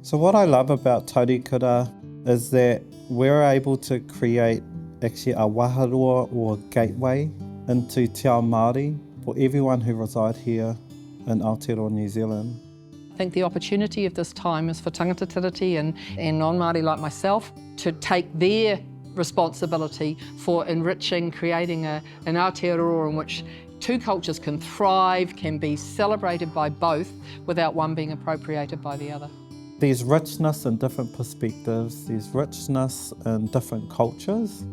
So what I love about Taurikura is that we're able to create actually a waharua or gateway into Te Ao Māori for everyone who reside here in Aotearoa, New Zealand. I think the opportunity of this time is for tangata tiriti and non-Māori like myself to take their responsibility for enriching, creating an Aotearoa in which two cultures can thrive, can be celebrated by both without one being appropriated by the other. There's richness in different perspectives, there's richness in different cultures,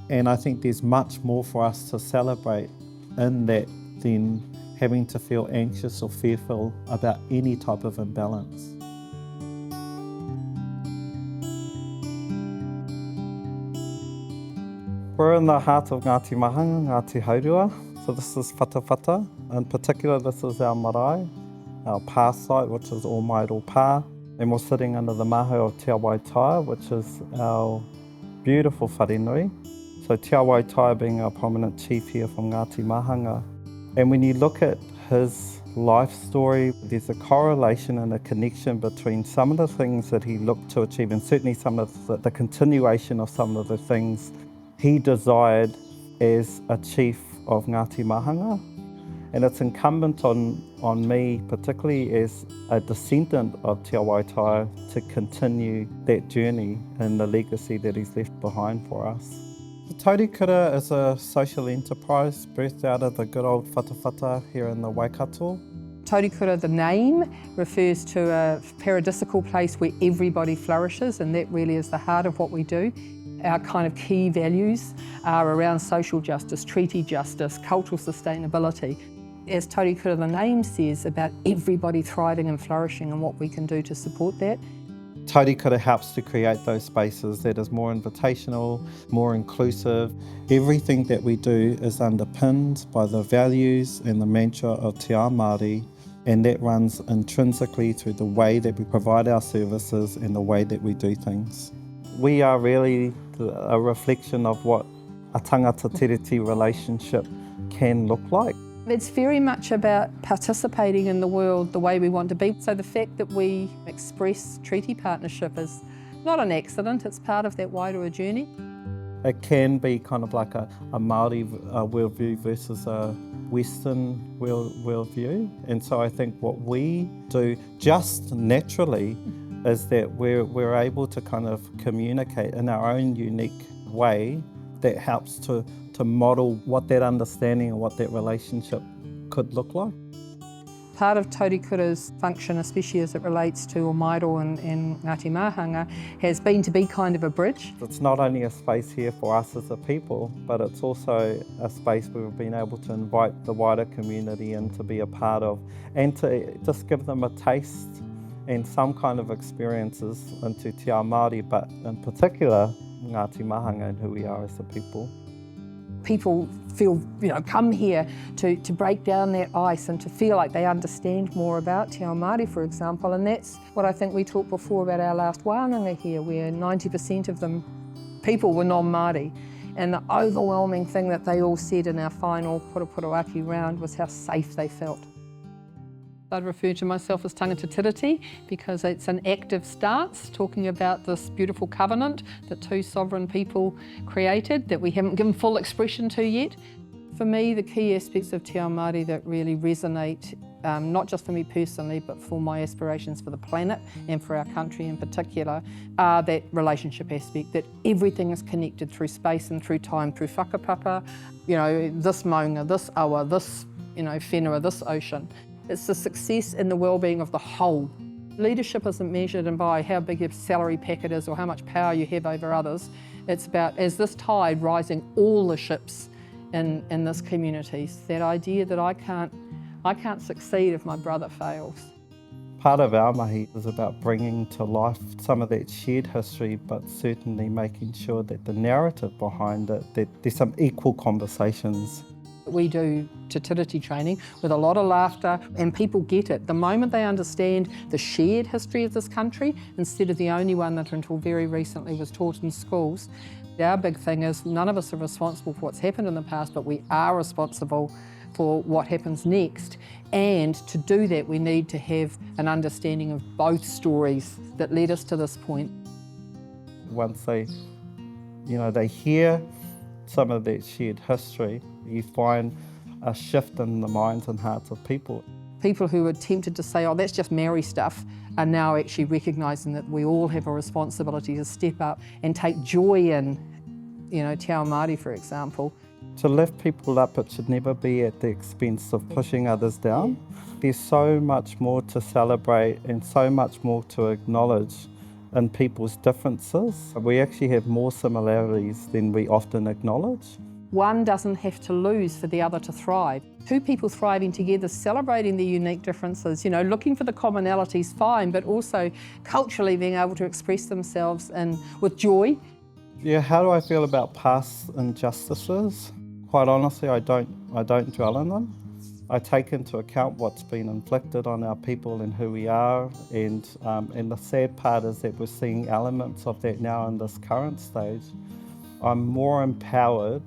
and I think there's much more for us to celebrate in that than having to feel anxious or fearful about any type of imbalance. We're in the heart of Ngāti Mahanga, Ngāti Haurua, so this is whatawhata. In particular, this is our marae, our pā site, which is All Mairo Pā, and we're sitting under the maho of Te Awaitai, which is our beautiful wharenui. So Te Awaitai being our prominent chief here from Ngāti Mahanga. And when you look at his life story, there's a correlation and a connection between some of the things that he looked to achieve and certainly some of the continuation of some of the things he desired as a chief of Ngāti Mahanga. And it's incumbent on me, particularly as a descendant of Te Awaitai, to continue that journey and the legacy that he's left behind for us. The Taurikura is a social enterprise birthed out of the good old whatawhata here in the Waikato. Taurikura, the name, refers to a paradisical place where everybody flourishes, and that really is the heart of what we do. Our kind of key values are around social justice, treaty justice, cultural sustainability. As Taurikura, the name says, about everybody thriving and flourishing and what we can do to support that. Taurikura helps to create those spaces that is more invitational, more inclusive. Everything that we do is underpinned by the values and the mantra of Te Ao Māori, and that runs intrinsically through the way that we provide our services and the way that we do things. We are really a reflection of what a tangata tiriti relationship can look like. It's very much about participating in the world the way we want to be. So the fact that we express treaty partnership is not an accident, it's part of that wider journey. It can be kind of like a Māori worldview versus a Western worldview. And so I think what we do just naturally is that we're able to kind of communicate in our own unique way that helps to model what that understanding and what that relationship could look like. Part of Taurikura's function, especially as it relates to Omairo and Ngāti Mahanga, has been to be kind of a bridge. It's not only a space here for us as a people, but it's also a space where we've been able to invite the wider community in to be a part of, and to just give them a taste and some kind of experiences into Te Ao Māori, but in particular Ngāti Mahanga and who we are as a people. People feel, come here to break down that ice and to feel like they understand more about Te Ao Māori, for example, and that's what I think we talked before about our last wānanga here, where 90% of them people were non-Māori, and the overwhelming thing that they all said in our final Purupuruaki round was how safe they felt. I'd refer to myself as tangata tiriti because it's an active stance talking about this beautiful covenant that two sovereign people created that we haven't given full expression to yet. For me, the key aspects of Te Ao Māori that really resonate, not just for me personally, but for my aspirations for the planet and for our country in particular, are that relationship aspect, that everything is connected through space and through time, through whakapapa, this maunga, this awa, this whenua, this ocean. It's the success and the well-being of the whole. Leadership isn't measured by how big your salary packet is or how much power you have over others. It's about, as this tide rising all the ships in this community, that idea that I can't succeed if my brother fails. Part of our mahi is about bringing to life some of that shared history, but certainly making sure that the narrative behind it, that there's some equal conversations. We do te tiriti training with a lot of laughter, and people get it. The moment they understand the shared history of this country, instead of the only one that until very recently was taught in schools, our big thing is none of us are responsible for what's happened in the past, but we are responsible for what happens next. And to do that, we need to have an understanding of both stories that led us to this point. Once they hear some of that shared history, you find a shift in the minds and hearts of people. People who were tempted to say, oh, that's just Maori stuff, are now actually recognising that we all have a responsibility to step up and take joy in, Te Ao Māori, for example. To lift people up, it should never be at the expense of pushing others down. There's so much more to celebrate and so much more to acknowledge in people's differences. We actually have more similarities than we often acknowledge. One doesn't have to lose for the other to thrive. Two people thriving together, celebrating the unique differences, looking for the commonalities, fine, but also culturally being able to express themselves with joy. Yeah, how do I feel about past injustices? Quite honestly, I don't dwell on them. I take into account what's been inflicted on our people and who we are, and the sad part is that we're seeing elements of that now in this current stage. I'm more empowered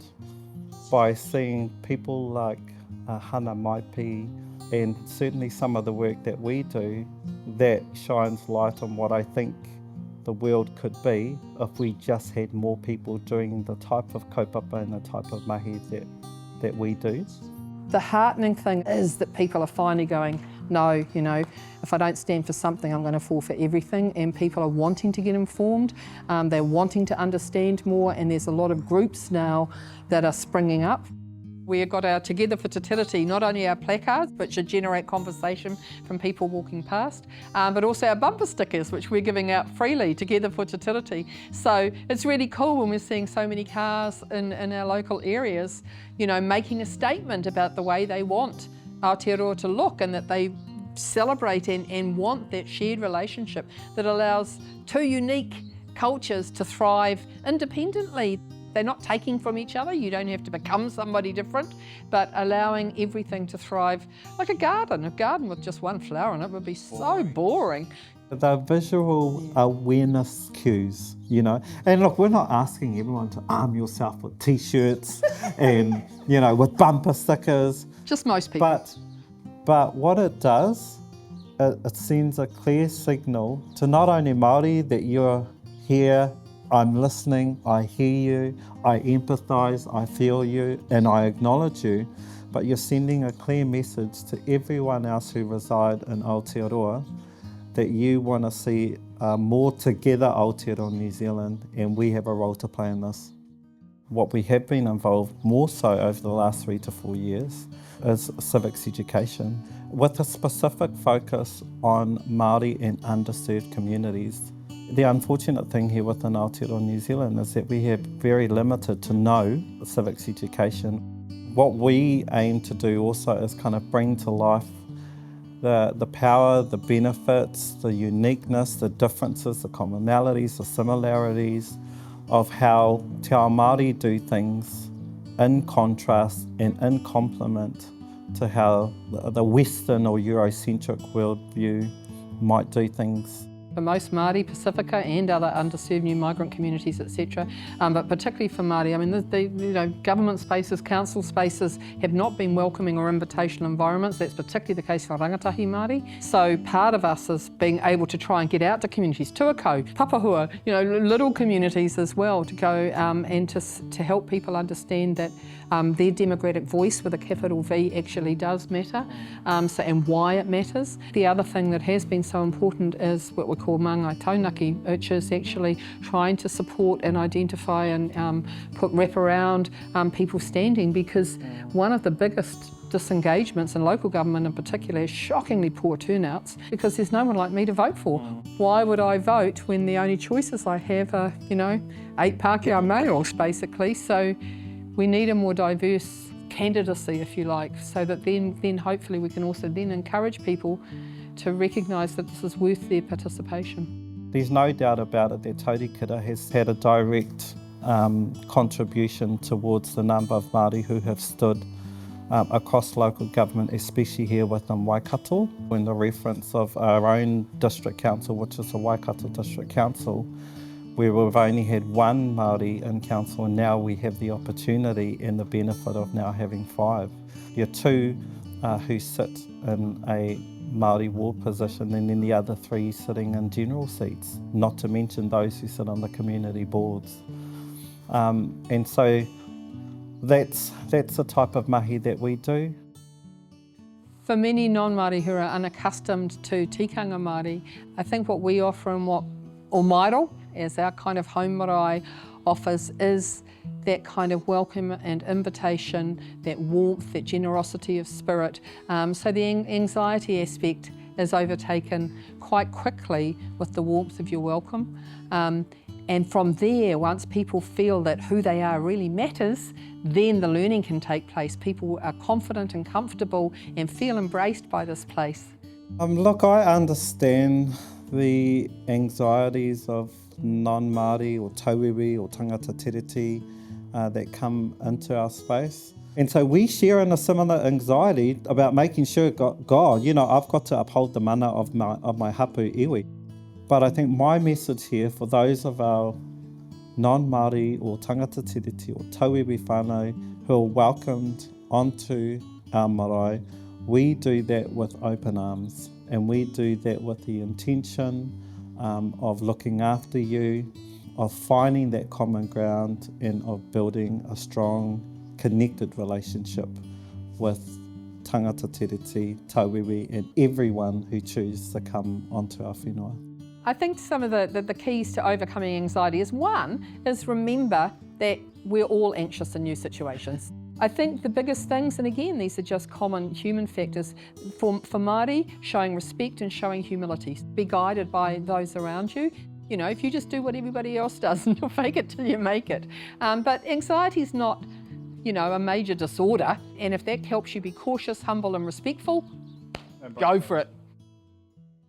by seeing people like Hana Maipi and certainly some of the work that we do that shines light on what I think the world could be if we just had more people doing the type of kaupapa and the type of mahi that we do. The heartening thing is that people are finally going, no, if I don't stand for something, I'm going to fall for everything. And people are wanting to get informed, they're wanting to understand more, and there's a lot of groups now that are springing up. We've got our Together for Te Tiriti, not only our placards, which should generate conversation from people walking past, but also our bumper stickers, which we're giving out freely, Together for Te Tiriti. So it's really cool when we're seeing so many cars in our local areas, making a statement about the way they want Aotearoa to look, and that they celebrate and want that shared relationship that allows two unique cultures to thrive independently. They're not taking from each other. You don't have to become somebody different, but allowing everything to thrive like a garden. A garden with just one flower in it would be so boring. The visual awareness cues, And look, we're not asking everyone to arm yourself with T-shirts and, with bumper stickers. Just most people. But what it does, it sends a clear signal to not only Māori that you're here, I'm listening, I hear you, I empathise, I feel you, and I acknowledge you, but you're sending a clear message to everyone else who reside in Aotearoa that you want to see more together Aotearoa New Zealand, and we have a role to play in this. What we have been involved more so over the last 3 to 4 years is civics education, with a specific focus on Māori and underserved communities. The unfortunate thing here within Aotearoa New Zealand is that we have very limited to no civics education. What we aim to do also is kind of bring to life the power, the benefits, the uniqueness, the differences, the commonalities, the similarities of how Te Ao Māori do things in contrast and in complement to how the Western or Eurocentric worldview might do things. For most Māori, Pacifica and other underserved new migrant communities, etc., but particularly for Māori, the government spaces, council spaces have not been welcoming or invitational environments. That's particularly the case for rangatahi Māori. So part of us is being able to try and get out to communities, tuakau, papahua, little communities as well, to go and to help people understand that their democratic voice with a capital V actually does matter, and why it matters. The other thing that has been so important is what we call mangai taunaki, which is actually trying to support and identify and wrap around people standing, because one of the biggest disengagements in local government in particular is shockingly poor turnouts, because there's no one like me to vote for. Why would I vote when the only choices I have are, 8 Pākehā males basically? So we need a more diverse candidacy, if you like, so that then hopefully we can also then encourage people to recognise that this is worth their participation. There's no doubt about it that Taurikura has had a direct contribution towards the number of Māori who have stood across local government, especially here within Waikato. When the reference of our own district council, which is the Waikato District Council, where we've only had one Māori in council, and now we have the opportunity and the benefit of now having 5. You're 2 who sit in a Māori ward position, and then the other 3 sitting in general seats, not to mention those who sit on the community boards. And so that's the type of mahi that we do. For many non-Māori who are unaccustomed to tikanga Māori, I think what we offer and what Omairo, as our kind of home marae, offers is that kind of welcome and invitation, that warmth, that generosity of spirit. So the anxiety aspect is overtaken quite quickly with the warmth of your welcome. And from there, once people feel that who they are really matters, then the learning can take place. People are confident and comfortable and feel embraced by this place. Look, I understand the anxieties of non-Māori or tauiwi or tangata tiriti that come into our space. And so we share in a similar anxiety about making sure, God, you know, I've got to uphold the mana of my hapu iwi. But I think my message here for those of our non-Māori or tangata tiriti or tauiwi whānau who are welcomed onto our marae, we do that with open arms, and we do that with the intention of looking after you, of finding that common ground, and of building a strong, connected relationship with tangata tiriti, tauiwi, and everyone who chooses to come onto our whenua. I think some of the keys to overcoming anxiety is remember that we're all anxious in new situations. I think the biggest things, and again, these are just common human factors, for Māori, showing respect and showing humility. Be guided by those around you. You know, if you just do what everybody else does, and you'll fake it till you make it. But anxiety is not, you know, a major disorder. And if that helps you be cautious, humble and respectful, go for it.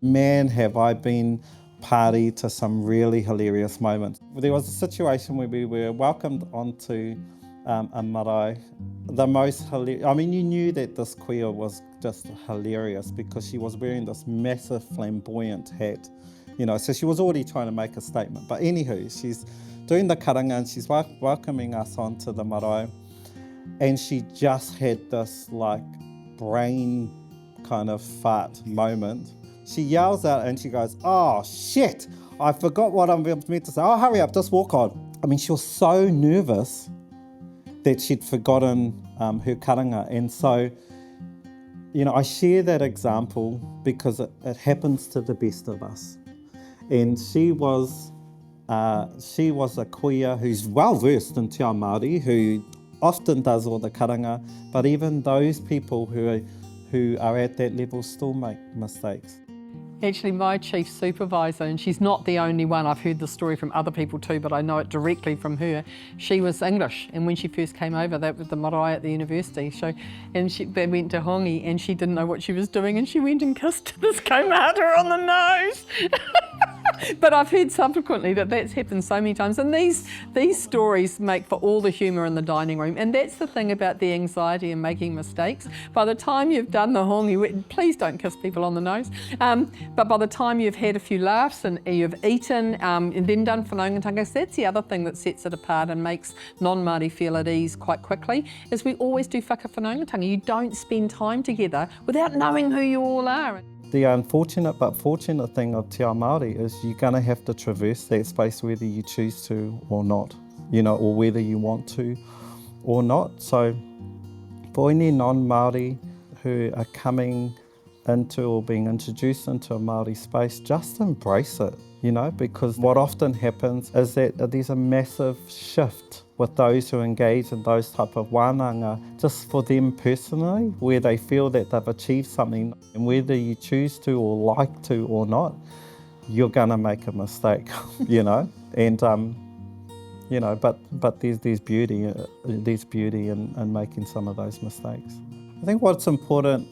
Man, have I been party to some really hilarious moments. There was a situation where we were welcomed onto a marae. The most hilarious, I mean, you knew that this queer was just hilarious because she was wearing this massive flamboyant hat, you know, so she was already trying to make a statement. But anywho, she's doing the karanga and she's welcoming us onto the marae, and she just had this like brain kind of fart moment. She yells out and she goes, "Oh shit, I forgot what I'm meant to say. Oh, hurry up, just walk on." I mean, she was so nervous that she'd forgotten her karanga. And so, you know, I share that example because it happens to the best of us. And she was a kuia who's well versed in te ao Māori, who often does all the karanga, but even those people who are at that level still make mistakes. Actually, my chief supervisor, and she's not the only one, I've heard the story from other people too, but I know it directly from her. She was English, and when she first came over, that was the marae at the university. So, and they went to hongi, and she didn't know what she was doing, and she went and kissed this kaumata on the nose. But I've heard subsequently that that's happened so many times, and these stories make for all the humour in the dining room. And that's the thing about the anxiety and making mistakes. By the time you've done the hongi, please don't kiss people on the nose. But by the time you've had a few laughs and you've eaten and then done whanaungatanga, that's the other thing that sets it apart and makes non-Māori feel at ease quite quickly, is we always do whakawhanaungatanga. You don't spend time together without knowing who you all are. The unfortunate but fortunate thing of te ao Māori is you're going to have to traverse that space whether you choose to or not, you know, or whether you want to or not. So for any non-Māori who are coming into or being introduced into a Māori space, just embrace it, you know, because what often happens is that there's a massive shift with those who engage in those type of wānanga, just for them personally, where they feel that they've achieved something, and whether you choose to or like to or not, you're gonna make a mistake, you know, and you know, but there's beauty in making some of those mistakes. I think what's important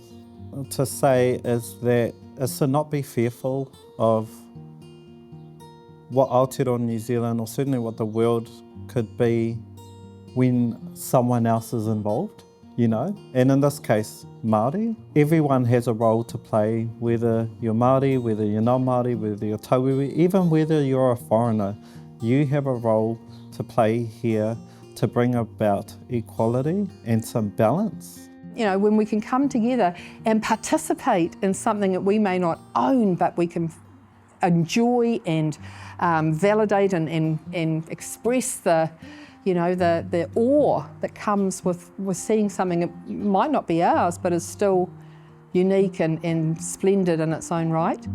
to say is to not be fearful of what Aotearoa New Zealand, or certainly what the world could be when someone else is involved, you know. And in this case, Māori. Everyone has a role to play, whether you're Māori, whether you're non-Māori, whether you're tauiwi, even whether you're a foreigner. You have a role to play here to bring about equality and some balance. You know, when we can come together and participate in something that we may not own, but we can enjoy and validate and express the, you know, the awe that comes with seeing something that might not be ours, but is still unique and splendid in its own right.